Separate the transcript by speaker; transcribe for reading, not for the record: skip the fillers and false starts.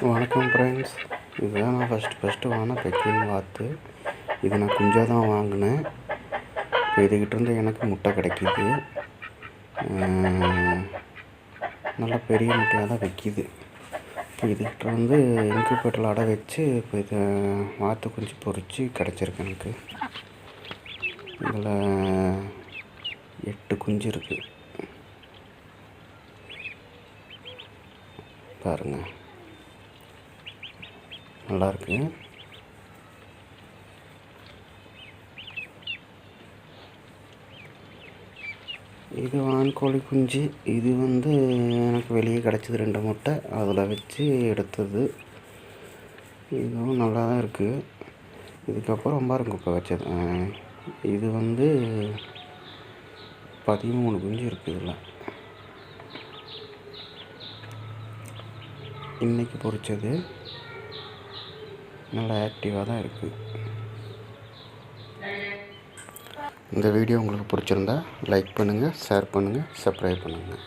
Speaker 1: வணக்கம் ஃப்ரெண்ட்ஸ். இதுதான் நான் ஃபஸ்ட்டு வாங்கின பெக்கிங் வாத்து. இது நான் குஞ்சாக தான் வாங்கினேன். இப்போ இதுக்கிட்டேருந்து எனக்கு முட்டை கிடைக்கிது. நல்லா பெரிய முட்டையாக தான் வைக்கிது. இப்போ இதுக்கிட்ட வந்து இன்குபேட்டரில் அடை வச்சு இப்போ இதை வாத்து குஞ்சு பொறிச்சு கிடச்சிருக்கு எனக்கு. இதில் 8 குஞ்சு இருக்குது பாருங்கள், நல்லாயிருக்கு. இது வான்கோழி குஞ்சு. இது வந்து எனக்கு வெளியே கிடச்சிது 2 முட்டை, அதில் வச்சு எடுத்தது. இதுவும் நல்லா தான் இருக்குது. இதுக்கப்புறம் பாருங்க, இப்போ வச்சது இது வந்து 13 குஞ்சு இருக்குது. இதில் இன்றைக்கி பொரித்தது நல்லா ஆக்டிவாக தான் இருக்குது. இந்த வீடியோ உங்களுக்கு பிடிச்சிருந்தா லைக் பண்ணுங்கள், ஷேர் பண்ணுங்கள், சப்ஸ்கிரைப் பண்ணுங்கள்.